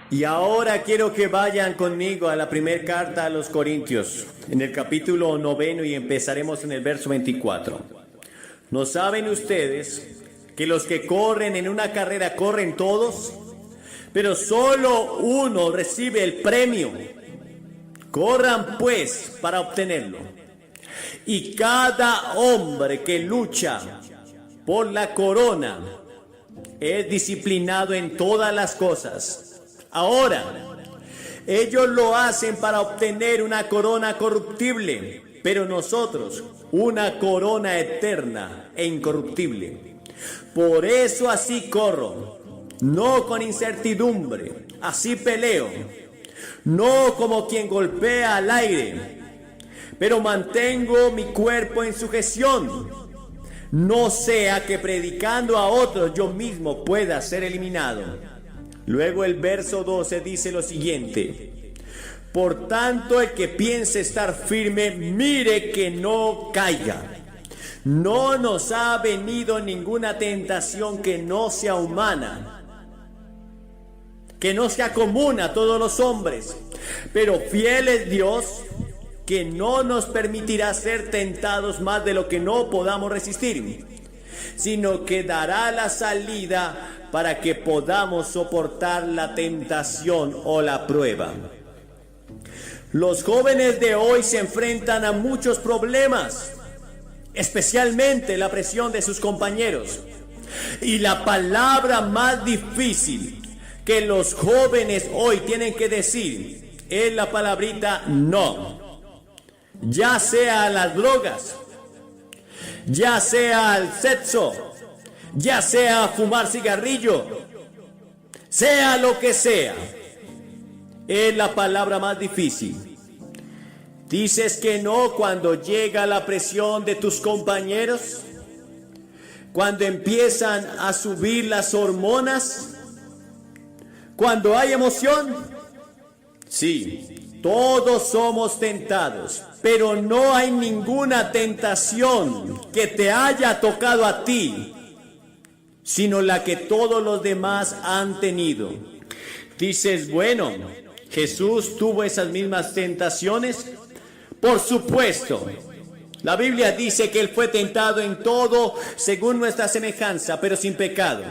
Y ahora quiero que vayan conmigo a la primera carta a los Corintios, en el capítulo 9, y empezaremos en el verso 24. ¿No saben ustedes que los que corren en una carrera corren todos, pero solo uno recibe el premio? Corran pues para obtenerlo. Y cada hombre que lucha por la corona es disciplinado en todas las cosas. Ahora, ellos lo hacen para obtener una corona corruptible, pero nosotros una corona eterna e incorruptible. Por eso así corro, no con incertidumbre, así peleo, no como quien golpea al aire, pero mantengo mi cuerpo en sujeción, no sea que predicando a otros yo mismo pueda ser eliminado. Luego el verso 12 dice lo siguiente: por tanto, el que piense estar firme, mire que no caiga. No nos ha venido ninguna tentación que no sea humana, que no sea común a todos los hombres, pero fiel es Dios, que no nos permitirá ser tentados más de lo que no podamos resistir, sino que dará la salida para que podamos soportar la tentación o la prueba. Los jóvenes de hoy se enfrentan a muchos problemas, especialmente la presión de sus compañeros. Y la palabra más difícil que los jóvenes hoy tienen que decir es la palabrita no. Ya sea a las drogas, ya sea al sexo, ya sea fumar cigarrillo, sea lo que sea, es la palabra más difícil. Dices que no cuando llega la presión de tus compañeros, cuando empiezan a subir las hormonas, cuando hay emoción. Sí, todos somos tentados, pero no hay ninguna tentación que te haya tocado a ti, sino la que todos los demás han tenido. Dices, bueno, ¿Jesús tuvo esas mismas tentaciones? Por supuesto. La Biblia dice que Él fue tentado en todo según nuestra semejanza, pero sin pecado.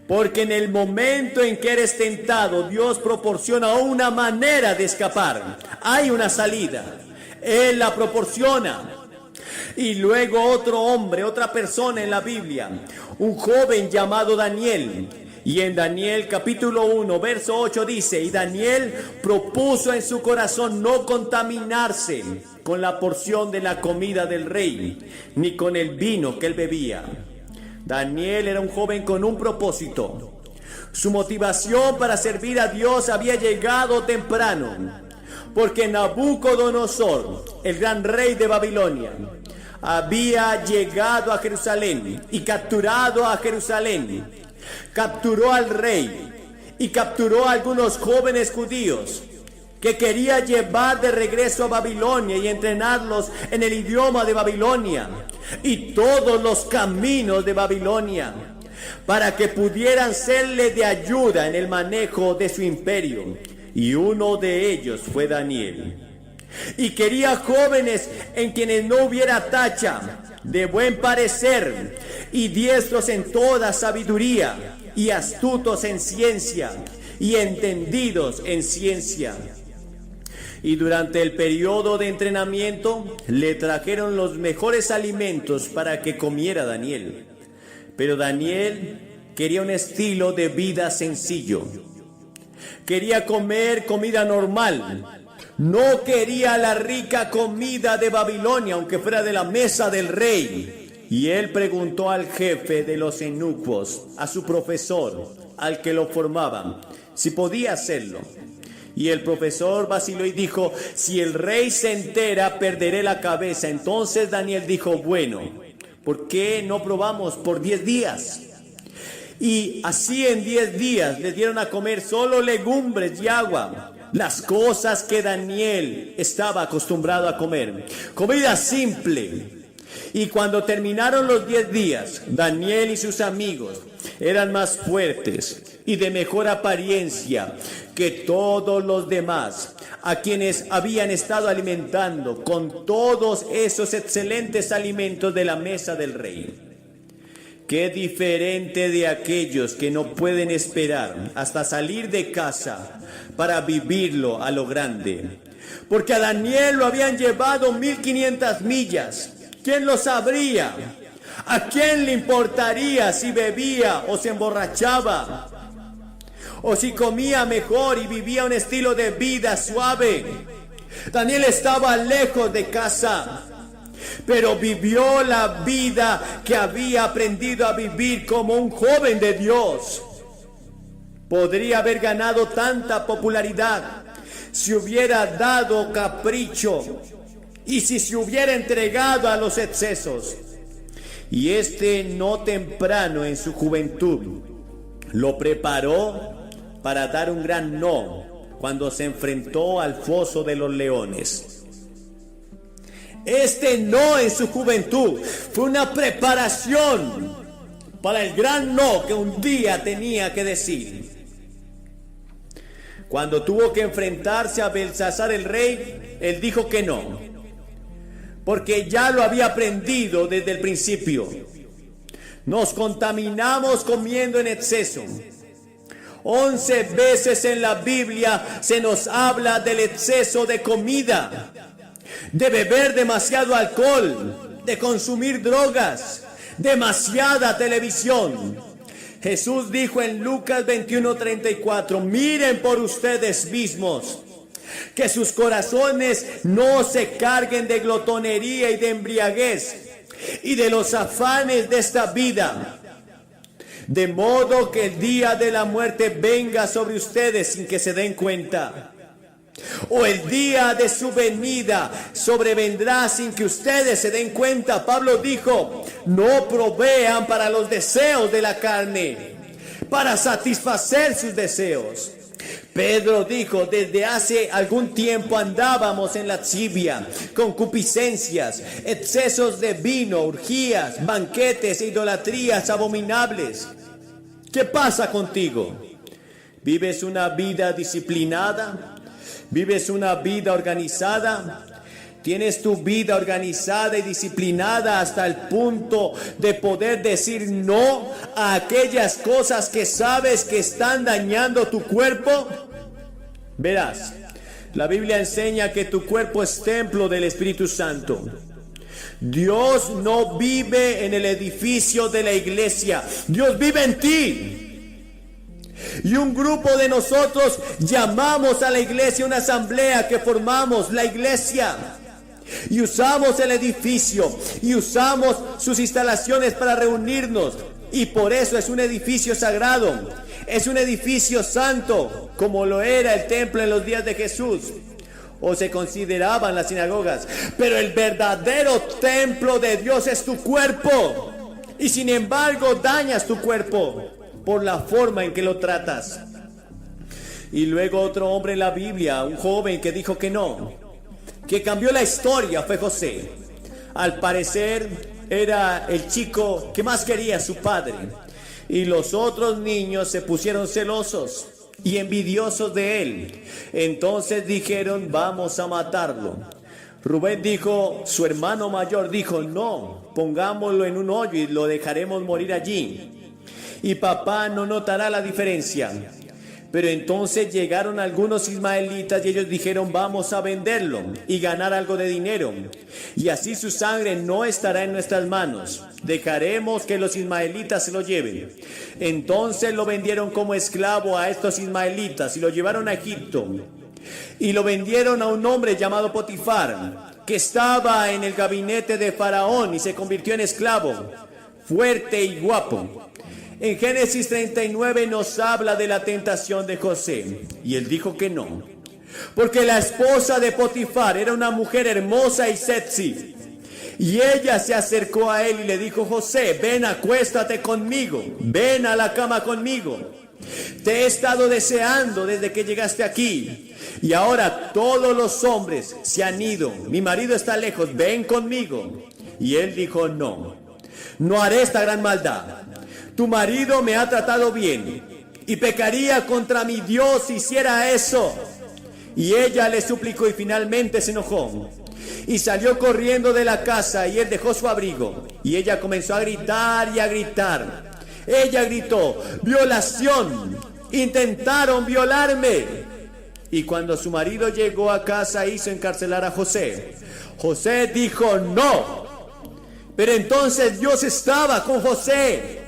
Porque en el momento en que eres tentado, Dios proporciona una manera de escapar. Hay una salida. Él la proporciona. Y luego otro hombre, otra persona en la Biblia, un joven llamado Daniel. Y en Daniel capítulo 1, verso 8 dice: y Daniel propuso en su corazón no contaminarse con la porción de la comida del rey, ni con el vino que él bebía. Daniel era un joven con un propósito. Su motivación para servir a Dios había llegado temprano, porque Nabucodonosor, el gran rey de Babilonia, había llegado a Jerusalén y capturado a Jerusalén. Capturó al rey y capturó a algunos jóvenes judíos que quería llevar de regreso a Babilonia y entrenarlos en el idioma de Babilonia y todos los caminos de Babilonia, para que pudieran serle de ayuda en el manejo de su imperio. Y uno de ellos fue Daniel. Y quería jóvenes en quienes no hubiera tacha, de buen parecer y diestros en toda sabiduría, y astutos en ciencia y entendidos en ciencia. Y durante el periodo de entrenamiento le trajeron los mejores alimentos para que comiera Daniel. Pero Daniel quería un estilo de vida sencillo. Quería comer comida normal. No quería la rica comida de Babilonia, aunque fuera de la mesa del rey. Y él preguntó al jefe de los eunucos, a su profesor, al que lo formaba, si podía hacerlo. Y el profesor vaciló y dijo: si el rey se entera, perderé la cabeza. Entonces Daniel dijo: bueno, ¿por qué no probamos por 10 días? Y así en 10 días les dieron a comer solo legumbres y agua, las cosas que Daniel estaba acostumbrado a comer. Comida simple, Y cuando terminaron los 10 días, Daniel y sus amigos eran más fuertes y de mejor apariencia que todos los demás, a quienes habían estado alimentando con todos esos excelentes alimentos de la mesa del rey. Qué diferente de aquellos que no pueden esperar hasta salir de casa para vivirlo a lo grande. Porque a Daniel lo habían llevado 1500 millas. ¿Quién lo sabría? ¿A quién le importaría si bebía o se emborrachaba? O si comía mejor y vivía un estilo de vida suave. Daniel estaba lejos de casa, pero vivió la vida que había aprendido a vivir como un joven de Dios. Podría haber ganado tanta popularidad si hubiera dado capricho y si se hubiera entregado a los excesos. Y no temprano en su juventud lo preparó para dar un gran no cuando se enfrentó al foso de los leones. No en su juventud fue una preparación para el gran no que un día tenía que decir. Cuando tuvo que enfrentarse a Belsasar el rey, él dijo que no, porque ya lo había aprendido desde el principio. Nos contaminamos comiendo en exceso. 11 veces en la Biblia se nos habla del exceso de comida, de beber demasiado alcohol, de consumir drogas, demasiada televisión. Jesús dijo en Lucas 21:34, miren por ustedes mismos, que sus corazones no se carguen de glotonería y de embriaguez y de los afanes de esta vida, de modo que el día de la muerte venga sobre ustedes sin que se den cuenta, o el día de su venida sobrevendrá sin que ustedes se den cuenta. Pablo dijo, no provean para los deseos de la carne, para satisfacer sus deseos. Pedro dijo, desde hace algún tiempo andábamos en lascivia, concupiscencias, excesos de vino, orgías, banquetes e idolatrías abominables. ¿Qué pasa contigo? ¿Vives una vida disciplinada? ¿Vives una vida organizada? ¿Tienes tu vida organizada y disciplinada hasta el punto de poder decir no a aquellas cosas que sabes que están dañando tu cuerpo? Verás, la Biblia enseña que tu cuerpo es templo del Espíritu Santo. Dios no vive en el edificio de la iglesia, Dios vive en ti. Y un grupo de nosotros llamamos a la iglesia una asamblea que formamos la iglesia. Y usamos el edificio y usamos sus instalaciones para reunirnos. Y por eso es un edificio sagrado, es un edificio santo, como lo era el templo en los días de Jesús, o se consideraban las sinagogas. Pero el verdadero templo de Dios es tu cuerpo. Y sin embargo dañas tu cuerpo por la forma en que lo tratas. Y luego otro hombre en la Biblia, un joven que dijo que no, que cambió la historia, fue José. Al parecer era el chico que más quería a su padre, y los otros niños se pusieron celosos y envidiosos de él. Entonces dijeron, vamos a matarlo. Rubén dijo, su hermano mayor dijo, no, pongámoslo en un hoyo y lo dejaremos morir allí, y papá no notará la diferencia. Pero entonces llegaron algunos ismaelitas y ellos dijeron, vamos a venderlo y ganar algo de dinero, y así su sangre no estará en nuestras manos. Dejaremos que los ismaelitas se lo lleven. Entonces lo vendieron como esclavo a estos ismaelitas y lo llevaron a Egipto. Y lo vendieron a un hombre llamado Potifar, que estaba en el gabinete de Faraón y se convirtió en esclavo, fuerte y guapo. En Génesis 39 nos habla de la tentación de José, y él dijo que no, porque la esposa de Potifar era una mujer hermosa y sexy, y ella se acercó a él y le dijo, José, ven, acuéstate conmigo, ven a la cama conmigo. Te he estado deseando desde que llegaste aquí, y ahora todos los hombres se han ido, mi marido está lejos, ven conmigo. Y él dijo, no, no haré esta gran maldad. Tu marido me ha tratado bien y pecaría contra mi Dios si hiciera eso. Y ella le suplicó y finalmente se enojó. Y salió corriendo de la casa y él dejó su abrigo. Y ella comenzó a gritar y a gritar. Ella gritó, violación, intentaron violarme. Y cuando su marido llegó a casa hizo encarcelar a José. José dijo no. Pero entonces Dios estaba con José.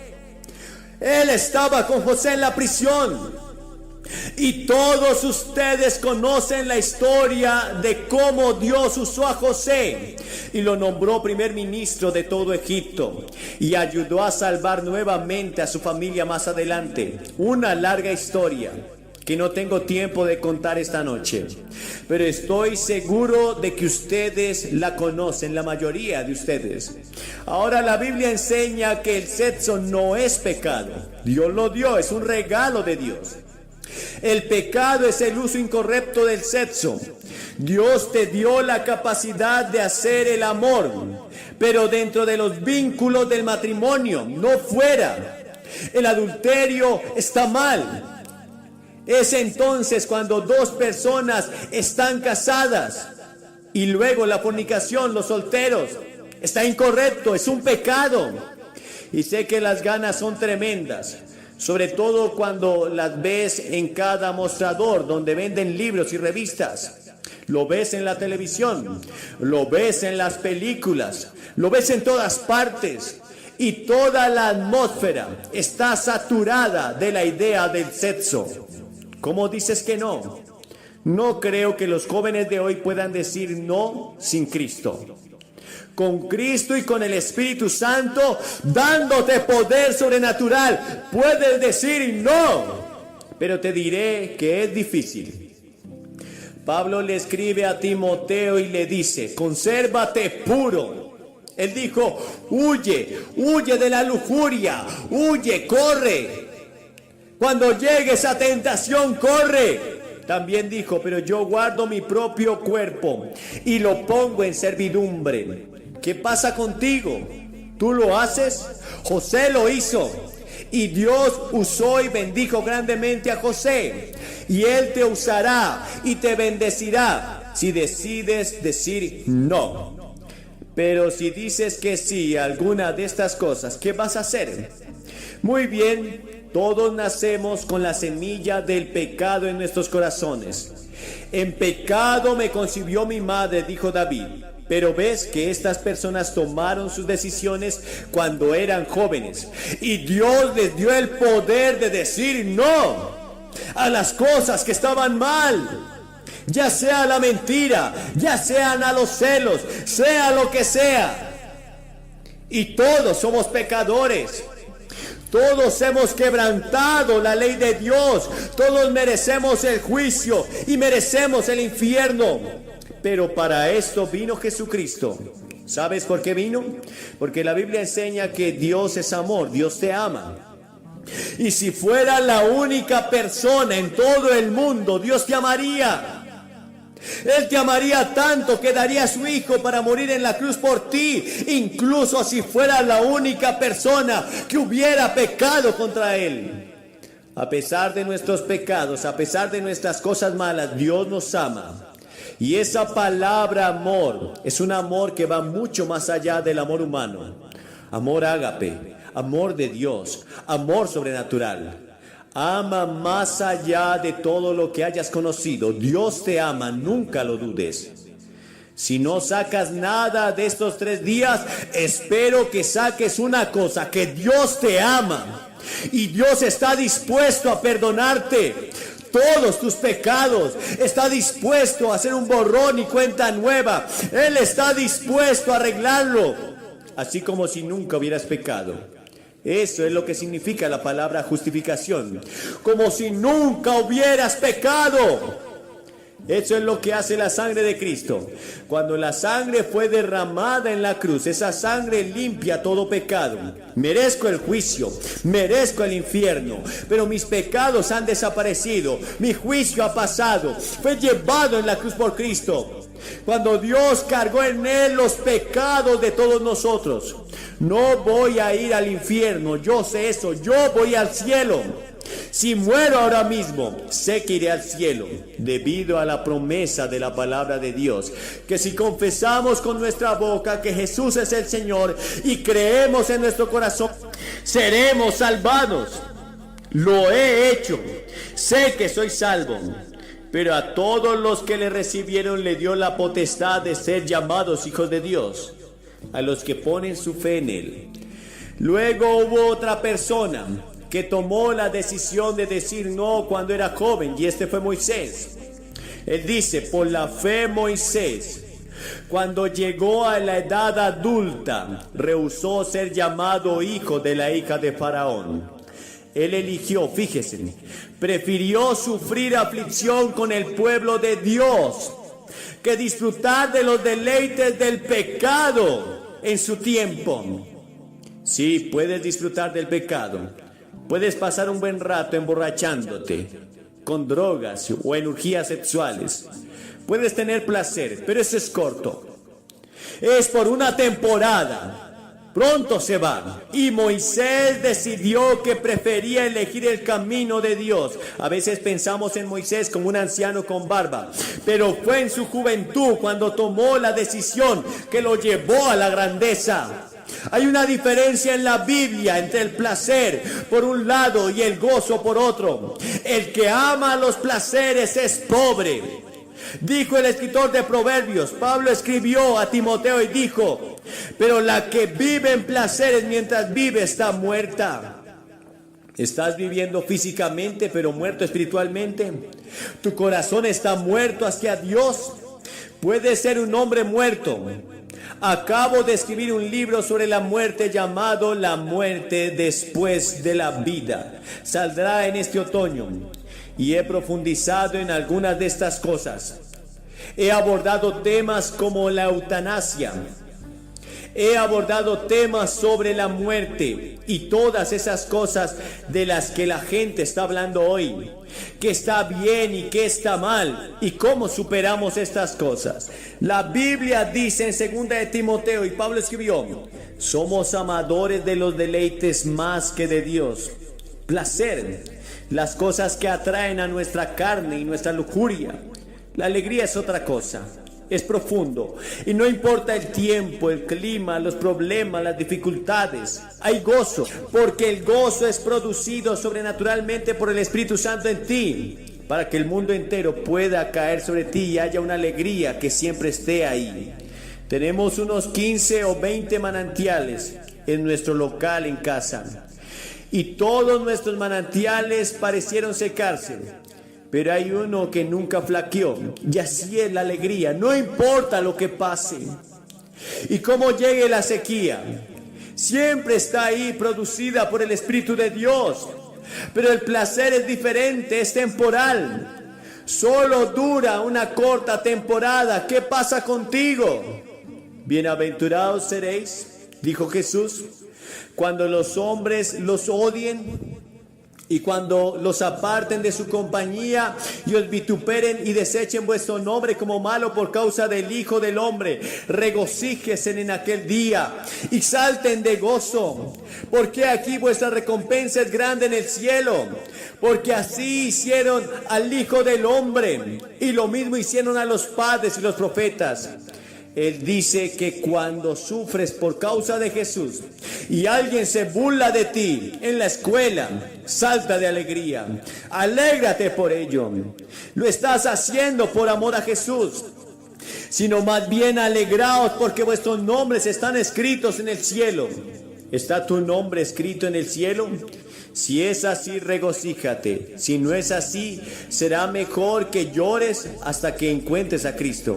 Él estaba con José en la prisión. Y todos ustedes conocen la historia de cómo Dios usó a José y lo nombró primer ministro de todo Egipto y ayudó a salvar nuevamente a su familia más adelante. Una larga historia que no tengo tiempo de contar esta noche, pero estoy seguro de que ustedes la conocen, la mayoría de ustedes. Ahora la Biblia enseña que el sexo no es pecado. Dios lo dio, es un regalo de Dios. El pecado es el uso incorrecto del sexo. Dios te dio la capacidad de hacer el amor, pero dentro de los vínculos del matrimonio, no fuera. El adulterio está mal. Es entonces cuando dos personas están casadas y luego la fornicación, los solteros, está incorrecto, es un pecado. Y sé que las ganas son tremendas, sobre todo cuando las ves en cada mostrador donde venden libros y revistas. Lo ves en la televisión, lo ves en las películas, lo ves en todas partes. Y toda la atmósfera está saturada de la idea del sexo. ¿Cómo dices que no? No creo que los jóvenes de hoy puedan decir no sin Cristo. Con Cristo y con el Espíritu Santo dándote poder sobrenatural, puedes decir no. Pero te diré que es difícil. Pablo le escribe a Timoteo y le dice, consérvate puro. Él dijo, huye de la lujuria, huye, corre. Cuando llegue esa tentación, corre. También dijo, pero yo guardo mi propio cuerpo y lo pongo en servidumbre. ¿Qué pasa contigo? ¿Tú lo haces? José lo hizo. Y Dios usó y bendijo grandemente a José. Y Él te usará y te bendecirá si decides decir no. Pero si dices que sí a alguna de estas cosas, ¿qué vas a hacer? Muy bien. Todos nacemos con la semilla del pecado en nuestros corazones. En pecado me concibió mi madre, dijo David. Pero ves que estas personas tomaron sus decisiones cuando eran jóvenes. Y Dios les dio el poder de decir no a las cosas que estaban mal. Ya sea la mentira, ya sean a los celos, sea lo que sea. Y todos somos pecadores. Todos hemos quebrantado la ley de Dios. Todos merecemos el juicio y merecemos el infierno. Pero para esto vino Jesucristo. ¿Sabes por qué vino? Porque la Biblia enseña que Dios es amor, Dios te ama. Y si fuera la única persona en todo el mundo, Dios te amaría. Él te amaría tanto que daría a su hijo para morir en la cruz por ti, incluso si fuera la única persona que hubiera pecado contra él. A pesar de nuestros pecados, a pesar de nuestras cosas malas, Dios nos ama. Y esa palabra amor es un amor que va mucho más allá del amor humano. Amor ágape, amor de Dios, amor sobrenatural. Ama más allá de todo lo que hayas conocido. Dios te ama, nunca lo dudes. Si no sacas nada de estos 3 días, espero que saques una cosa, que Dios te ama. Y Dios está dispuesto a perdonarte todos tus pecados. Está dispuesto a hacer un borrón y cuenta nueva. Él está dispuesto a arreglarlo, así como si nunca hubieras pecado. Eso es lo que significa la palabra justificación. Como si nunca hubieras pecado. Eso es lo que hace la sangre de Cristo. Cuando la sangre fue derramada en la cruz, esa sangre limpia todo pecado. Merezco el juicio, merezco el infierno, pero mis pecados han desaparecido. Mi juicio ha pasado, fue llevado en la cruz por Cristo. cuando Dios cargó en él los pecados de todos nosotros. No voy a ir al infierno, yo sé eso, yo voy al cielo. Si muero ahora mismo, sé que iré al cielo, debido a la promesa de la palabra de Dios, que si confesamos con nuestra boca que Jesús es el Señor y creemos en nuestro corazón, seremos salvados. Lo he hecho, sé que soy salvo. Pero a todos los que le recibieron le dio la potestad de ser llamados hijos de Dios, a los que ponen su fe en él. Luego hubo otra persona que tomó la decisión de decir no cuando era joven, y este fue Moisés. Él dice, por la fe Moisés, cuando llegó a la edad adulta, rehusó ser llamado hijo de la hija de Faraón. Él eligió, fíjese, prefirió sufrir aflicción con el pueblo de Dios que disfrutar de los deleites del pecado en su tiempo. Sí, puedes disfrutar del pecado. Puedes pasar un buen rato emborrachándote con drogas o en orgías sexuales. Puedes tener placer, pero eso es corto. Es por una temporada. Pronto se va. Y Moisés decidió que prefería elegir el camino de Dios. A veces pensamos en Moisés como un anciano con barba, pero fue en su juventud cuando tomó la decisión que lo llevó a la grandeza. Hay una diferencia en la Biblia entre el placer por un lado y el gozo por otro. El que ama los placeres es pobre. Dijo el escritor de Proverbios, Pablo escribió a Timoteo y dijo, pero la que vive en placeres mientras vive está muerta. ¿Estás viviendo físicamente pero muerto espiritualmente? ¿Tu corazón está muerto hacia Dios? Puedes ser un hombre muerto. Acabo de escribir un libro sobre la muerte llamado La muerte después de la vida. Saldrá en este otoño. Y he profundizado en algunas de estas cosas. He abordado temas como la eutanasia. He abordado temas sobre la muerte y todas esas cosas de las que la gente está hablando hoy. ¿Qué está bien y qué está mal? ¿Y cómo superamos estas cosas? La Biblia dice en 2 de Timoteo, y Pablo escribió, somos amadores de los deleites más que de Dios. Placer. Las cosas que atraen a nuestra carne y nuestra lujuria. La alegría es otra cosa, es profundo. Y no importa el tiempo, el clima, los problemas, las dificultades. Hay gozo, porque el gozo es producido sobrenaturalmente por el Espíritu Santo en ti, para que el mundo entero pueda caer sobre ti y haya una alegría que siempre esté ahí. Tenemos unos 15 o 20 manantiales en nuestro local en casa. Y todos nuestros manantiales parecieron secarse, pero hay uno que nunca flaqueó, y así es la alegría, no importa lo que pase y cómo llegue la sequía, siempre está ahí, producida por el Espíritu de Dios. Pero el placer es diferente, es temporal, solo dura una corta temporada. ¿Qué pasa contigo? Bienaventurados seréis, dijo Jesús, cuando los hombres los odien y cuando los aparten de su compañía y os vituperen y desechen vuestro nombre como malo por causa del Hijo del Hombre. Regocíjesen en aquel día y salten de gozo, porque aquí vuestra recompensa es grande en el cielo, porque así hicieron al Hijo del Hombre y lo mismo hicieron a los padres y los profetas. Él dice que cuando sufres por causa de Jesús y alguien se burla de ti en la escuela, salta de alegría. Alégrate por ello. Lo estás haciendo por amor a Jesús, sino más bien alegraos porque vuestros nombres están escritos en el cielo. ¿Está tu nombre escrito en el cielo? Si es así, regocíjate. Si no es así, será mejor que llores hasta que encuentres a Cristo.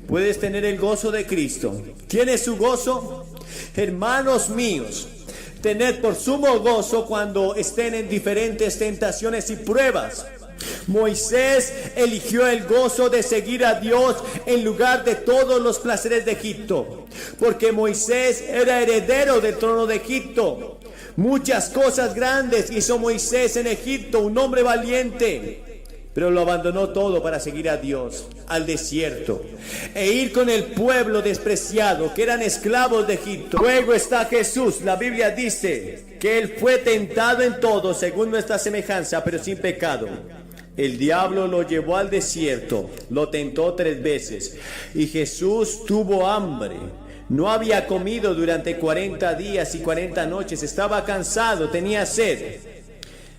Puedes tener el gozo de Cristo. ¿Tienes su gozo? Hermanos míos, tened por sumo gozo cuando estén en diferentes tentaciones y pruebas. Moisés eligió el gozo de seguir a Dios en lugar de todos los placeres de Egipto, porque Moisés era heredero del trono de Egipto. Muchas cosas grandes hizo Moisés en Egipto, un hombre valiente. pero lo abandonó todo para seguir a Dios, al desierto, e ir con el pueblo despreciado, que eran esclavos de Egipto. Luego está Jesús. La Biblia dice que Él fue tentado en todo, según nuestra semejanza, pero sin pecado. El diablo lo llevó al desierto, lo tentó 3 veces, y Jesús tuvo hambre. No había comido durante 40 días y 40 noches, estaba cansado, tenía sed.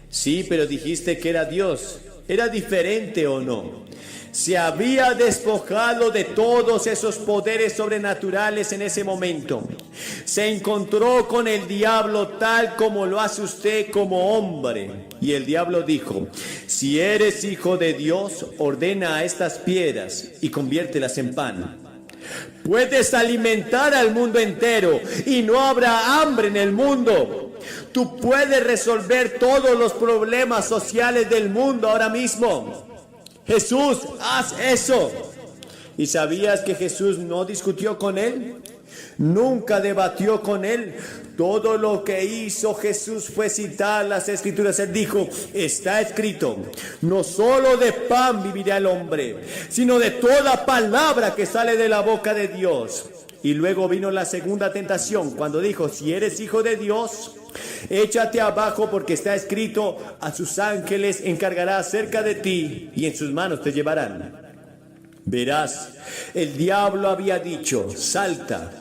Sí, pero dijiste que era Dios. ¿Era diferente o no? Se había despojado de todos esos poderes sobrenaturales en ese momento. Se encontró con el diablo tal como lo hace usted como hombre. Y el diablo dijo: si eres hijo de Dios, ordena a estas piedras y conviértelas en pan. Puedes alimentar al mundo entero y no habrá hambre en el mundo. Tú puedes resolver todos los problemas sociales del mundo ahora mismo. Jesús, haz eso. ¿Y sabías que Jesús no discutió con él? Nunca debatió con él. Todo lo que hizo Jesús fue citar las Escrituras. Él dijo: está escrito, no solo de pan vivirá el hombre, sino de toda palabra que sale de la boca de Dios. Y luego vino la segunda tentación, cuando dijo: si eres hijo de Dios, échate abajo, porque está escrito: a sus ángeles encargará acerca de ti, y en sus manos te llevarán. Verás, el diablo había dicho: salta,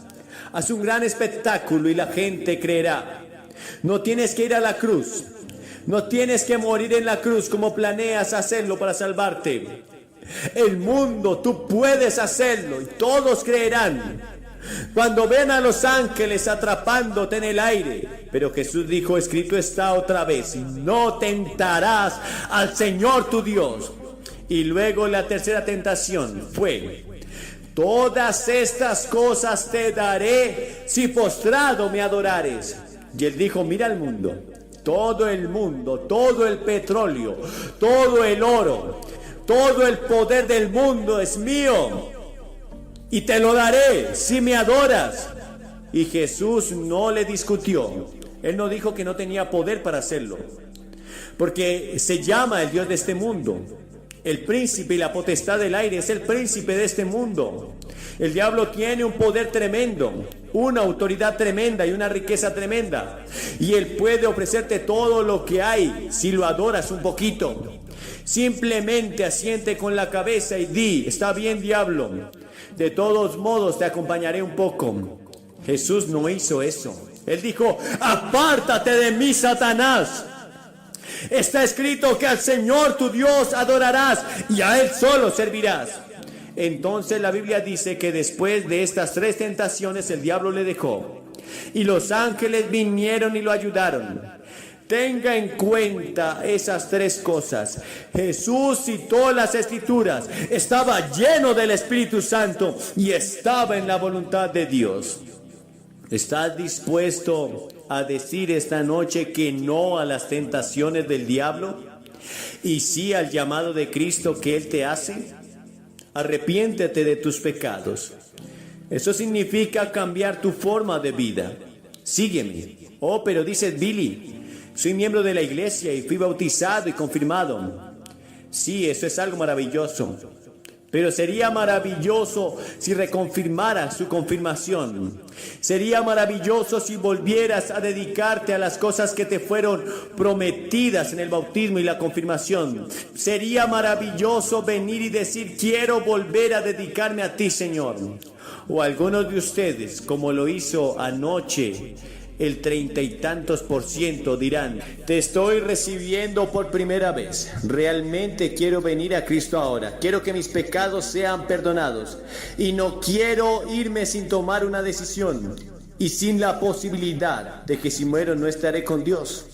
haz un gran espectáculo y la gente creerá. No tienes que ir a la cruz, no tienes que morir en la cruz como planeas hacerlo para salvarte. El mundo, tú puedes hacerlo y todos creerán cuando ven a los ángeles atrapándote en el aire. Pero Jesús dijo: escrito está otra vez, no tentarás al Señor tu Dios. Y luego la tercera tentación fue: todas estas cosas te daré si postrado me adorares. Y él dijo: mira el mundo, todo el petróleo, todo el oro, todo el poder del mundo es mío, y te lo daré si me adoras. Y Jesús no le discutió. Él no dijo que no tenía poder para hacerlo, porque se llama el Dios de este mundo. El príncipe y la potestad del aire es el príncipe de este mundo. El diablo tiene un poder tremendo, una autoridad tremenda y una riqueza tremenda. Y él puede ofrecerte todo lo que hay si lo adoras un poquito. Simplemente asiente con la cabeza y di: está bien, diablo, de todos modos te acompañaré un poco. Jesús no hizo eso. Él dijo: apártate de mí, Satanás. Está escrito que al Señor tu Dios adorarás y a Él solo servirás. Entonces la Biblia dice que después de estas 3 tentaciones el diablo le dejó, y los ángeles vinieron y lo ayudaron. Tenga en cuenta esas 3 cosas. Jesús citó las Escrituras, estaba lleno del Espíritu Santo y estaba en la voluntad de Dios. ¿Estás dispuesto a decir esta noche que no a las tentaciones del diablo y sí al llamado de Cristo que Él te hace? Arrepiéntete de tus pecados. Eso significa cambiar tu forma de vida. Sígueme. Oh, pero dices: Billy, soy miembro de la iglesia y fui bautizado y confirmado. Sí, eso es algo maravilloso. Pero sería maravilloso si reconfirmaras su confirmación. Sería maravilloso si volvieras a dedicarte a las cosas que te fueron prometidas en el bautismo y la confirmación. Sería maravilloso venir y decir: quiero volver a dedicarme a ti, Señor. O algunos de ustedes, como lo hizo anoche, el 30 y tantos % dirán: te estoy recibiendo por primera vez. Realmente quiero venir a Cristo ahora. Quiero que mis pecados sean perdonados. Y no quiero irme sin tomar una decisión y sin la posibilidad de que si muero no estaré con Dios.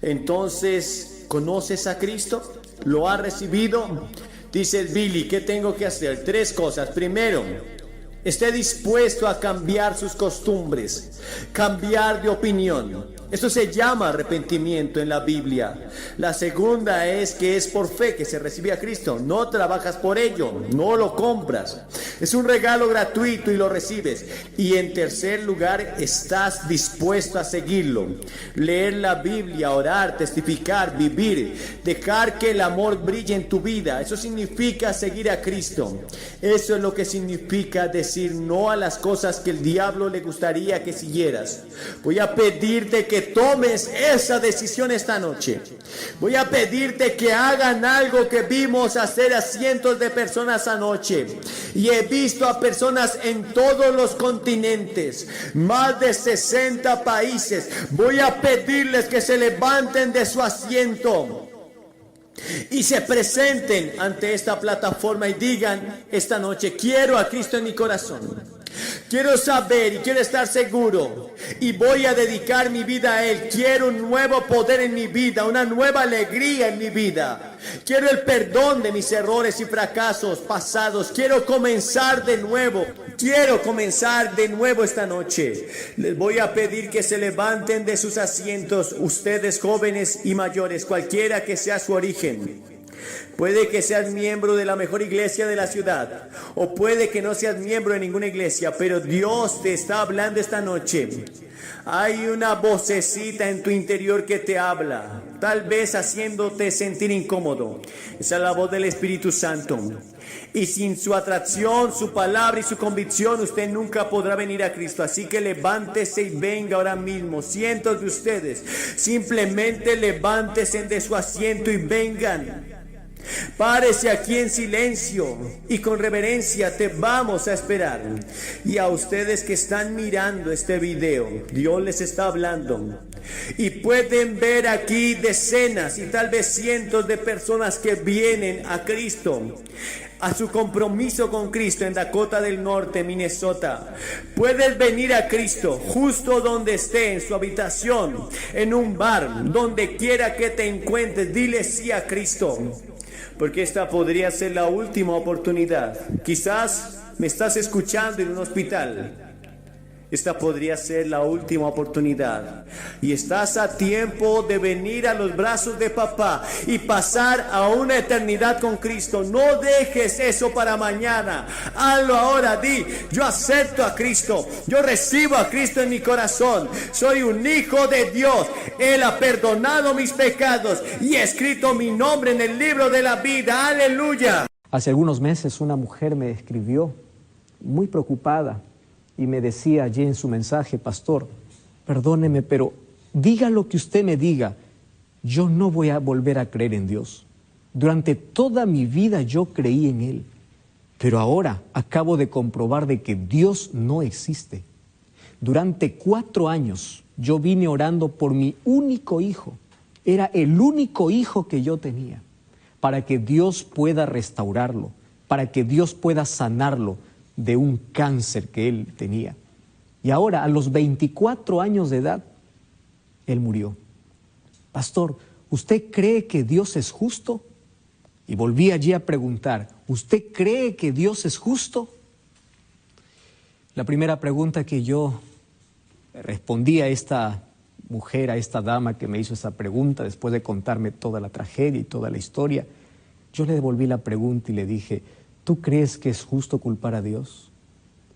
Entonces, ¿conoces a Cristo? ¿Lo has recibido? Dices: Billy, ¿qué tengo que hacer? 3 cosas. Primero, esté dispuesto a cambiar sus costumbres, cambiar de opinión. Eso se llama arrepentimiento en la Biblia. La segunda es que es por fe que se recibe a Cristo. No trabajas por ello, no lo compras. Es un regalo gratuito y lo recibes. Y en tercer lugar, estás dispuesto a seguirlo. Leer la Biblia, orar, testificar, vivir, dejar que el amor brille en tu vida. Eso significa seguir a Cristo. Eso es lo que significa decir no a las cosas que el diablo le gustaría que siguieras. Voy a pedirte que tomes esa decisión esta noche. Voy a pedirte que hagan algo que vimos hacer a cientos de personas anoche. Y he visto a personas en todos los continentes, más de 60 países. Voy a pedirles que se levanten de su asiento y se presenten ante esta plataforma y digan esta noche: quiero a Cristo en mi corazón. Quiero saber y quiero estar seguro y voy a dedicar mi vida a Él. Quiero un nuevo poder en mi vida, una nueva alegría en mi vida. Quiero el perdón de mis errores y fracasos pasados. Quiero comenzar de nuevo. Quiero comenzar de nuevo esta noche. Les voy a pedir que se levanten de sus asientos, ustedes jóvenes y mayores, cualquiera que sea su origen. Puede que seas miembro de la mejor iglesia de la ciudad, o puede que no seas miembro de ninguna iglesia, pero Dios te está hablando esta noche. Hay una vocecita en tu interior que te habla, tal vez haciéndote sentir incómodo. Esa es la voz del Espíritu Santo. Y sin su atracción, su palabra y su convicción, usted nunca podrá venir a Cristo. Así que levántese y venga ahora mismo. Cientos de ustedes, simplemente levántese de su asiento y vengan. Párese aquí en silencio y con reverencia te vamos a esperar. Y a ustedes que están mirando este video, Dios les está hablando. Y pueden ver aquí decenas y tal vez cientos de personas que vienen a Cristo, a su compromiso con Cristo en Dakota del Norte, Minnesota. Puedes venir a Cristo justo donde esté, en su habitación, en un bar, donde quiera que te encuentres. Dile sí a Cristo. Porque esta podría ser la última oportunidad. Quizás me estás escuchando en un hospital. Esta podría ser la última oportunidad. Y estás a tiempo de venir a los brazos de papá y pasar a una eternidad con Cristo. No dejes eso para mañana. Hazlo ahora. Di: yo acepto a Cristo. Yo recibo a Cristo en mi corazón. Soy un hijo de Dios. Él ha perdonado mis pecados y ha escrito mi nombre en el libro de la vida. Aleluya. Hace algunos meses una mujer me escribió muy preocupada y me decía allí en su mensaje: pastor, perdóneme, pero diga lo que usted me diga, yo no voy a volver a creer en Dios. Durante toda mi vida yo creí en Él, pero ahora acabo de comprobar de que Dios no existe. Durante 4 años yo vine orando por mi único hijo. Era el único hijo que yo tenía, para que Dios pueda restaurarlo, para que Dios pueda sanarlo de un cáncer que él tenía. Y ahora, a los 24 años de edad, él murió. Pastor, ¿usted cree que Dios es justo? Y volví allí a preguntar: ¿usted cree que Dios es justo? La primera pregunta que yo respondí a esta mujer, a esta dama que me hizo esa pregunta, después de contarme toda la tragedia y toda la historia, yo le devolví la pregunta y le dije: ¿tú crees que es justo culpar a Dios?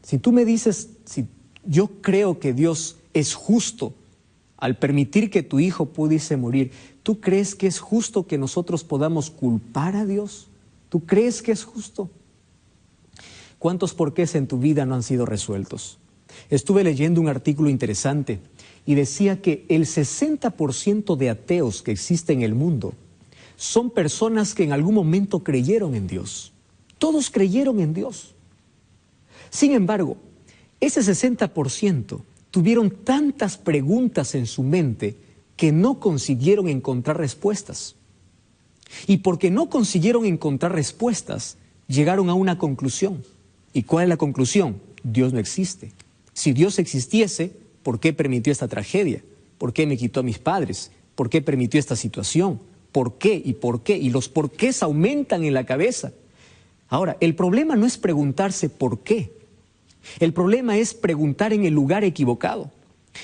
Si tú me dices, si yo creo que Dios es justo al permitir que tu hijo pudiese morir, ¿tú crees que es justo que nosotros podamos culpar a Dios? ¿Tú crees que es justo? ¿Cuántos porqués en tu vida no han sido resueltos? Estuve leyendo un artículo interesante y decía que el 60% de ateos que existen en el mundo son personas que en algún momento creyeron en Dios. Todos creyeron en Dios. Sin embargo, ese 60% tuvieron tantas preguntas en su mente que no consiguieron encontrar respuestas. Y porque no consiguieron encontrar respuestas, llegaron a una conclusión. ¿Y cuál es la conclusión? Dios no existe. Si Dios existiese, ¿por qué permitió esta tragedia? ¿Por qué me quitó a mis padres? ¿Por qué permitió esta situación? ¿Por qué? ¿Y por qué? Y los porqués aumentan en la cabeza. Ahora, el problema no es preguntarse por qué. El problema es preguntar en el lugar equivocado.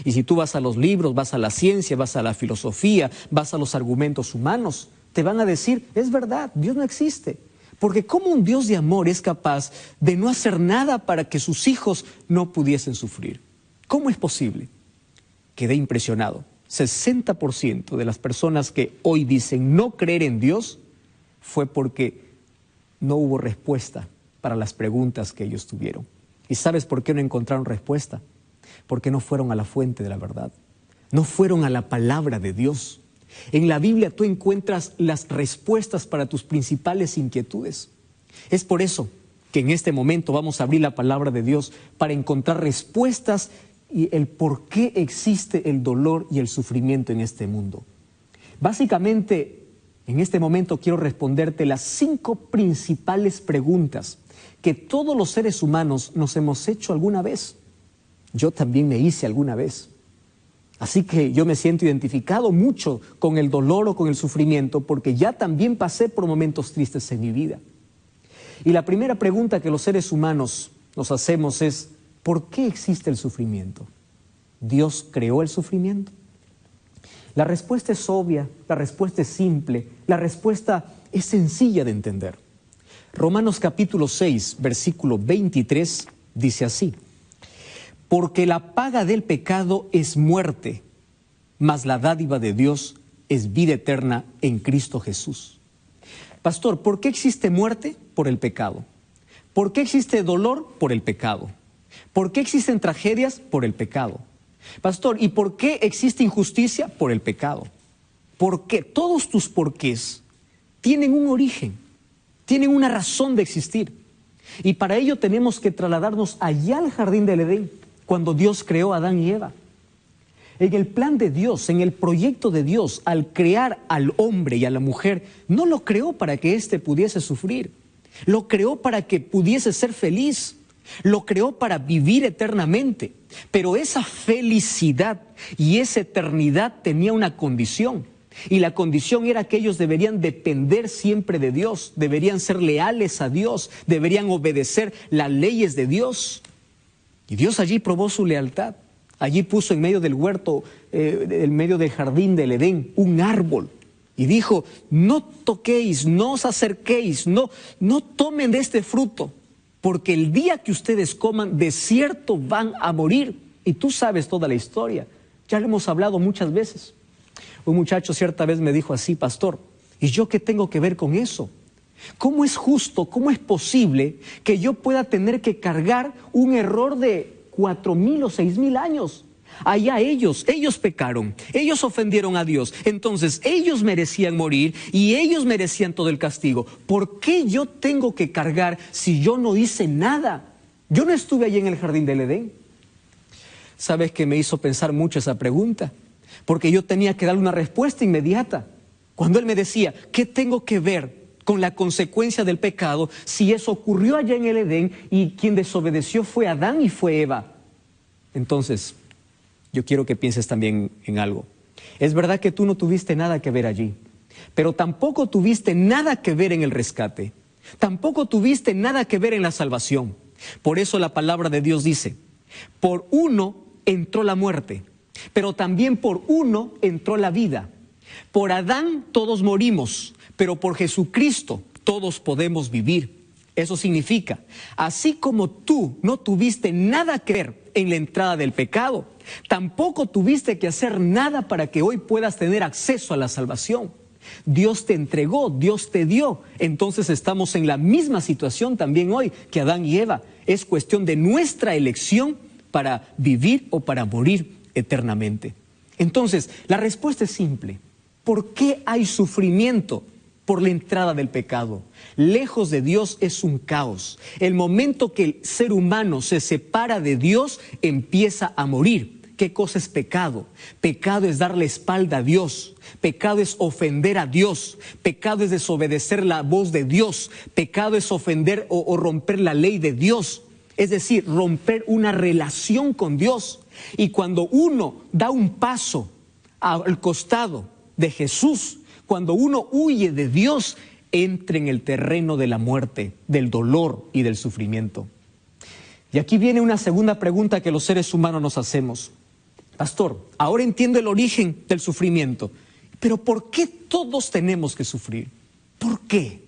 Y si tú vas a los libros, vas a la ciencia, vas a la filosofía, vas a los argumentos humanos, te van a decir, es verdad, Dios no existe. Porque ¿cómo un Dios de amor es capaz de no hacer nada para que sus hijos no pudiesen sufrir? ¿Cómo es posible? Quedé impresionado. 60% de las personas que hoy dicen no creer en Dios fue porque no hubo respuesta para las preguntas que ellos tuvieron. ¿Y sabes por qué no encontraron respuesta? Porque no fueron a la fuente de la verdad. No fueron a la palabra de Dios. En la Biblia tú encuentras las respuestas para tus principales inquietudes. Es por eso que en este momento vamos a abrir la palabra de Dios para encontrar respuestas y el por qué existe el dolor y el sufrimiento en este mundo. Básicamente, en este momento quiero responderte las 5 principales preguntas que todos los seres humanos nos hemos hecho alguna vez. Yo también me hice alguna vez. Así que yo me siento identificado mucho con el dolor o con el sufrimiento porque ya también pasé por momentos tristes en mi vida. Y la primera pregunta que los seres humanos nos hacemos es, ¿por qué existe el sufrimiento? ¿Dios creó el sufrimiento? La respuesta es obvia, la respuesta es simple, la respuesta es sencilla de entender. Romanos capítulo 6, versículo 23 dice así: porque la paga del pecado es muerte, mas la dádiva de Dios es vida eterna en Cristo Jesús. Pastor, ¿por qué existe muerte? Por el pecado. ¿Por qué existe dolor? Por el pecado. ¿Por qué existen tragedias? Por el pecado. Pastor, ¿y por qué existe injusticia? Por el pecado. ¿Por qué? Todos tus porqués tienen un origen, tienen una razón de existir. Y para ello tenemos que trasladarnos allá al jardín del Edén, cuando Dios creó a Adán y Eva. En el plan de Dios, en el proyecto de Dios, al crear al hombre y a la mujer, no lo creó para que éste pudiese sufrir, lo creó para que pudiese ser feliz, lo creó para vivir eternamente. Pero esa felicidad y esa eternidad tenía una condición, y la condición era que ellos deberían depender siempre de Dios, deberían ser leales a Dios, deberían obedecer las leyes de Dios. Y Dios allí probó su lealtad. Allí puso en medio del huerto, en medio del jardín del Edén, un árbol. Y dijo, no toquéis, no os acerquéis, no tomen de este fruto, porque el día que ustedes coman, de cierto van a morir. Y tú sabes toda la historia, ya lo hemos hablado muchas veces. Un muchacho cierta vez me dijo así, pastor, ¿y yo qué tengo que ver con eso? ¿Cómo es justo, cómo es posible que yo pueda tener que cargar un error de 4,000 o 6,000 años? Allá ellos pecaron, ellos ofendieron a Dios, entonces ellos merecían morir y ellos merecían todo el castigo. ¿Por qué yo tengo que cargar si yo no hice nada? Yo no estuve allí en el jardín del Edén. ¿Sabes qué me hizo pensar mucho esa pregunta? Porque yo tenía que darle una respuesta inmediata. Cuando él me decía, ¿qué tengo que ver con la consecuencia del pecado si eso ocurrió allá en el Edén y quien desobedeció fue Adán y fue Eva? Entonces, yo quiero que pienses también en algo. Es verdad que tú no tuviste nada que ver allí, pero tampoco tuviste nada que ver en el rescate. Tampoco tuviste nada que ver en la salvación. Por eso la palabra de Dios dice, por uno entró la muerte, pero también por uno entró la vida. Por Adán todos morimos, pero por Jesucristo todos podemos vivir. Eso significa, así como tú no tuviste nada que ver en la entrada del pecado, tampoco tuviste que hacer nada para que hoy puedas tener acceso a la salvación. Dios te entregó, Dios te dio. Entonces estamos en la misma situación también hoy que Adán y Eva. Es cuestión de nuestra elección para vivir o para morir eternamente. Entonces, la respuesta es simple. ¿Por qué hay sufrimiento? Por la entrada del pecado. Lejos de Dios es un caos. El momento que el ser humano se separa de Dios, empieza a morir. ¿Qué cosa es pecado? Pecado es darle espalda a Dios. Pecado es ofender a Dios. Pecado es desobedecer la voz de Dios. Pecado es ofender o romper la ley de Dios. Es decir, romper una relación con Dios. Y cuando uno da un paso al costado de Jesús, cuando uno huye de Dios, entra en el terreno de la muerte, del dolor y del sufrimiento. Y aquí viene una segunda pregunta que los seres humanos nos hacemos. Pastor, ahora entiendo el origen del sufrimiento, pero ¿por qué todos tenemos que sufrir? ¿Por qué?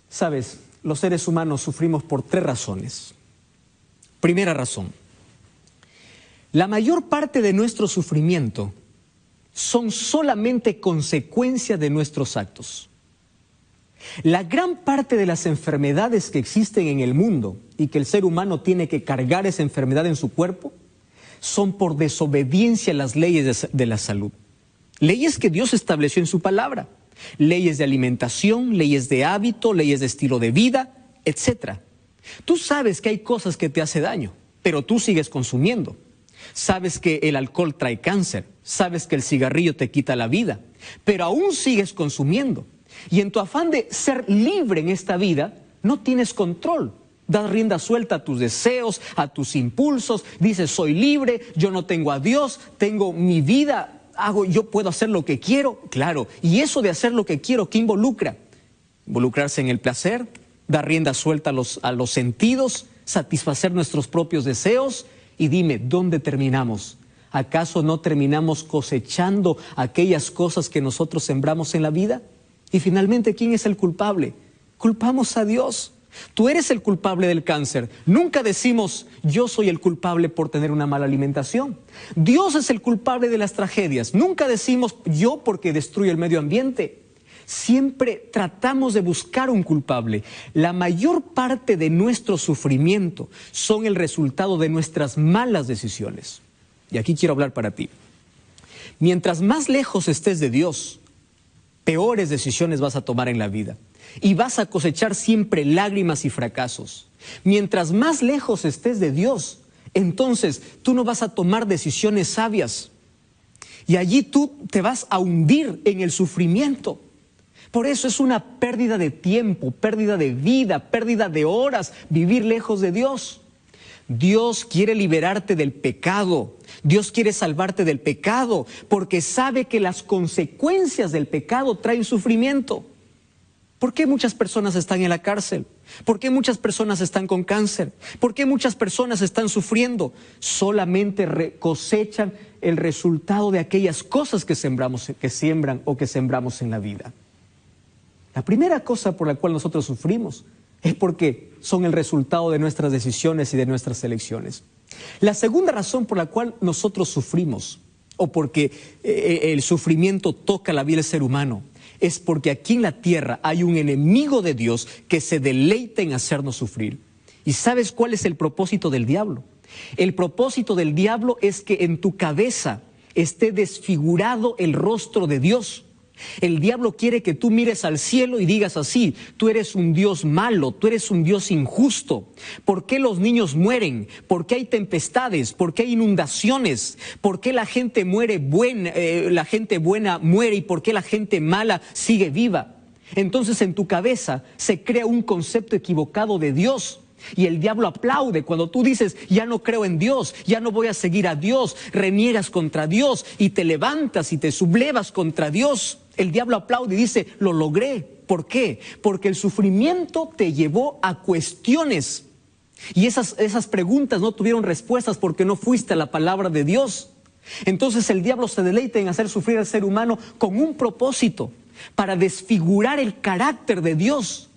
Sabes, los seres humanos sufrimos por 3 razones. Primera razón, la mayor parte de nuestro sufrimiento son solamente consecuencia de nuestros actos. La gran parte de las enfermedades que existen en el mundo y que el ser humano tiene que cargar esa enfermedad en su cuerpo son por desobediencia a las leyes de la salud. Leyes que Dios estableció en su palabra. Leyes de alimentación, leyes de hábito, leyes de estilo de vida, etc. Tú sabes que hay cosas que te hacen daño, pero tú sigues consumiendo. Sabes que el alcohol trae cáncer, sabes que el cigarrillo te quita la vida, pero aún sigues consumiendo. Y en tu afán de ser libre en esta vida, no tienes control. Das rienda suelta a tus deseos, a tus impulsos, dices soy libre, yo no tengo a Dios, tengo mi vida, yo puedo hacer lo que quiero. Claro, y eso de hacer lo que quiero, ¿qué involucra? Involucrarse en el placer, dar rienda suelta a los sentidos, satisfacer nuestros propios deseos. Y dime, ¿dónde terminamos? ¿Acaso no terminamos cosechando aquellas cosas que nosotros sembramos en la vida? Y finalmente, ¿quién es el culpable? Culpamos a Dios. Tú eres el culpable del cáncer. Nunca decimos, yo soy el culpable por tener una mala alimentación. Dios es el culpable de las tragedias. Nunca decimos, yo porque destruyo el medio ambiente. Siempre tratamos de buscar un culpable. La mayor parte de nuestro sufrimiento son el resultado de nuestras malas decisiones. Y aquí quiero hablar para ti. Mientras más lejos estés de Dios, peores decisiones vas a tomar en la vida. Y vas a cosechar siempre lágrimas y fracasos. Mientras más lejos estés de Dios, entonces tú no vas a tomar decisiones sabias. Y allí tú te vas a hundir en el sufrimiento. Por eso es una pérdida de tiempo, pérdida de vida, pérdida de horas, vivir lejos de Dios. Dios quiere liberarte del pecado. Dios quiere salvarte del pecado, porque sabe que las consecuencias del pecado traen sufrimiento. ¿Por qué muchas personas están en la cárcel? ¿Por qué muchas personas están con cáncer? ¿Por qué muchas personas están sufriendo? Solamente cosechan el resultado de aquellas cosas que siembran o que sembramos en la vida. La primera cosa por la cual nosotros sufrimos es porque son el resultado de nuestras decisiones y de nuestras elecciones. La segunda razón por la cual nosotros sufrimos, o porque el sufrimiento toca la vida del ser humano, es porque aquí en la tierra hay un enemigo de Dios que se deleita en hacernos sufrir. ¿Y sabes cuál es el propósito del diablo? El propósito del diablo es que en tu cabeza esté desfigurado el rostro de Dios. El diablo quiere que tú mires al cielo y digas así, tú eres un Dios malo, tú eres un Dios injusto. ¿Por qué los niños mueren? ¿Por qué hay tempestades? ¿Por qué hay inundaciones? ¿Por qué la gente la gente buena muere y por qué la gente mala sigue viva? Entonces en tu cabeza se crea un concepto equivocado de Dios. Y el diablo aplaude cuando tú dices, ya no creo en Dios, ya no voy a seguir a Dios, reniegas contra Dios y te levantas y te sublevas contra Dios. El diablo aplaude y dice, lo logré. ¿Por qué? Porque el sufrimiento te llevó a cuestiones. Y esas preguntas no tuvieron respuestas porque no fuiste a la palabra de Dios. Entonces el diablo se deleita en hacer sufrir al ser humano con un propósito, para desfigurar el carácter de Dios.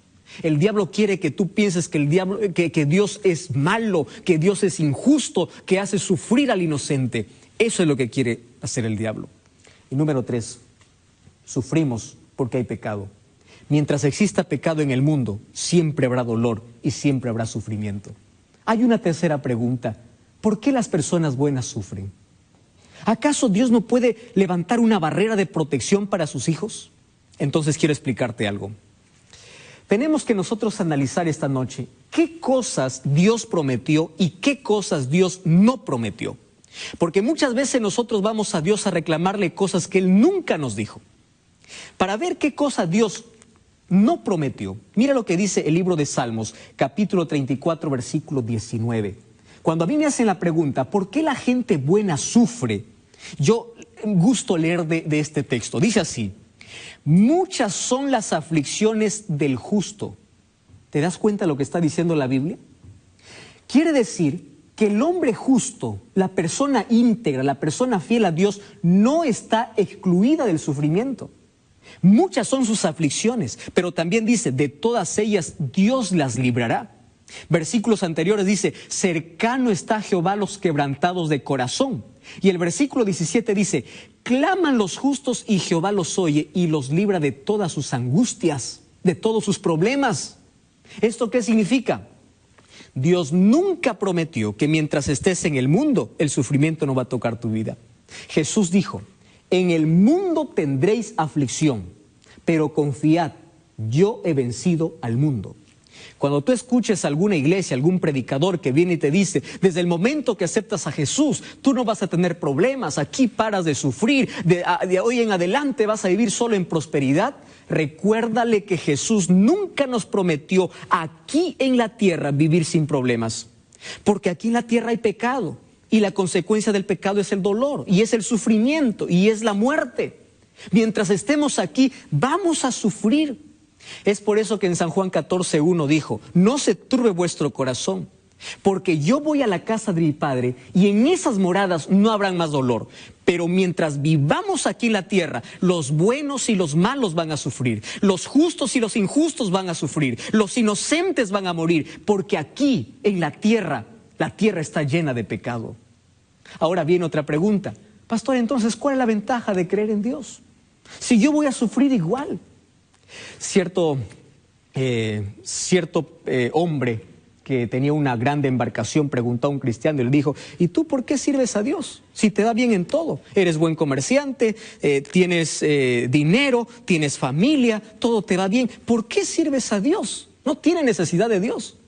El diablo quiere que tú pienses que Dios es malo, que Dios es injusto, que hace sufrir al inocente. Eso es lo que quiere hacer el diablo. Y número 3, sufrimos porque hay pecado. Mientras exista pecado en el mundo, siempre habrá dolor y siempre habrá sufrimiento. Hay una tercera pregunta. ¿Por qué las personas buenas sufren? ¿Acaso Dios no puede levantar una barrera de protección para sus hijos? Entonces quiero explicarte algo. Tenemos que nosotros analizar esta noche qué cosas Dios prometió y qué cosas Dios no prometió. Porque muchas veces nosotros vamos a Dios a reclamarle cosas que Él nunca nos dijo. Para ver qué cosa Dios no prometió, mira lo que dice el libro de Salmos, capítulo 34, versículo 19. Cuando a mí me hacen la pregunta, ¿por qué la gente buena sufre? Yo gusto leer de este texto. Dice así. Muchas son las aflicciones del justo. ¿Te das cuenta de lo que está diciendo la Biblia? Quiere decir que el hombre justo, la persona íntegra, la persona fiel a Dios, no está excluida del sufrimiento. Muchas son sus aflicciones, pero también dice, de todas ellas Dios las librará. Versículos anteriores dice, cercano está Jehová a los quebrantados de corazón. Y el versículo 17 dice, claman los justos y Jehová los oye y los libra de todas sus angustias, de todos sus problemas. ¿Esto qué significa? Dios nunca prometió que mientras estés en el mundo, el sufrimiento no va a tocar tu vida. Jesús dijo, en el mundo tendréis aflicción, pero confiad, yo he vencido al mundo. Cuando tú escuches a alguna iglesia, algún predicador que viene y te dice, desde el momento que aceptas a Jesús, tú no vas a tener problemas, aquí paras de sufrir, de hoy en adelante vas a vivir solo en prosperidad, recuérdale que Jesús nunca nos prometió aquí en la tierra vivir sin problemas, porque aquí en la tierra hay pecado y la consecuencia del pecado es el dolor y es el sufrimiento y es la muerte. Mientras estemos aquí vamos a sufrir. Es por eso que en San Juan 14:1 dijo, no se turbe vuestro corazón, porque yo voy a la casa de mi Padre y en esas moradas no habrá más dolor. Pero mientras vivamos aquí en la tierra, los buenos y los malos van a sufrir, los justos y los injustos van a sufrir, los inocentes van a morir, porque aquí en la tierra está llena de pecado. Ahora viene otra pregunta, pastor, entonces, ¿cuál es la ventaja de creer en Dios? Si yo voy a sufrir igual. Cierto hombre que tenía una grande embarcación preguntó a un cristiano y le dijo, ¿y tú por qué sirves a Dios? Si te da bien en todo, eres buen comerciante, tienes dinero, tienes familia, todo te va bien, ¿por qué sirves a Dios? No tiene necesidad de Dios.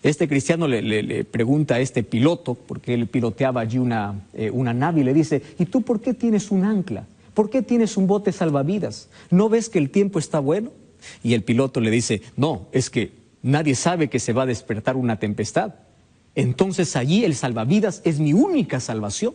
Este cristiano le pregunta a este piloto, porque él piloteaba allí una nave y le dice, ¿y tú por qué tienes un ancla? ¿Por qué tienes un bote salvavidas? ¿No ves que el tiempo está bueno? Y el piloto le dice, no, es que nadie sabe que se va a despertar una tempestad. Entonces allí el salvavidas es mi única salvación.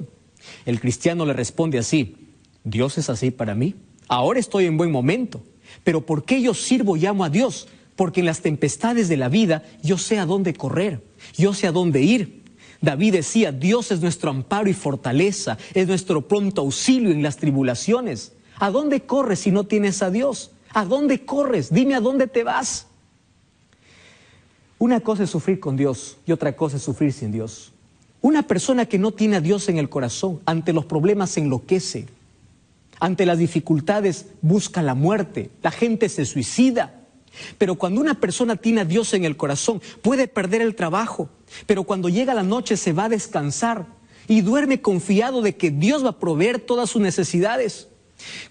El cristiano le responde así, Dios es así para mí. Ahora estoy en buen momento, pero ¿por qué yo sirvo y amo a Dios? Porque en las tempestades de la vida yo sé a dónde correr, yo sé a dónde ir. David decía, Dios es nuestro amparo y fortaleza, es nuestro pronto auxilio en las tribulaciones. ¿A dónde corres si no tienes a Dios? ¿A dónde corres? Dime a dónde te vas. Una cosa es sufrir con Dios y otra cosa es sufrir sin Dios. Una persona que no tiene a Dios en el corazón, ante los problemas se enloquece. Ante las dificultades busca la muerte, la gente se suicida. Pero cuando una persona tiene a Dios en el corazón, puede perder el trabajo, pero cuando llega la noche se va a descansar y duerme confiado de que Dios va a proveer todas sus necesidades.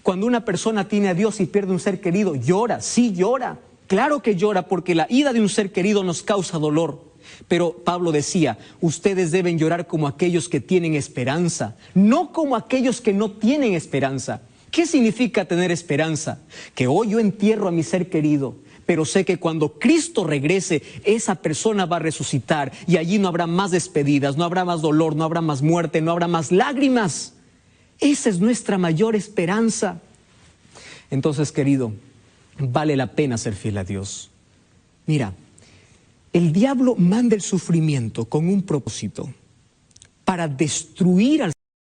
Cuando una persona tiene a Dios y pierde un ser querido, llora, sí llora, claro que llora, porque la ida de un ser querido nos causa dolor. Pero Pablo decía, ustedes deben llorar como aquellos que tienen esperanza, no como aquellos que no tienen esperanza. ¿Qué significa tener esperanza? Que hoy yo entierro a mi ser querido, pero sé que cuando Cristo regrese, esa persona va a resucitar y allí no habrá más despedidas, no habrá más dolor, no habrá más muerte, no habrá más lágrimas. Esa es nuestra mayor esperanza. Entonces, querido, vale la pena ser fiel a Dios. Mira, el diablo manda el sufrimiento con un propósito, para destruir al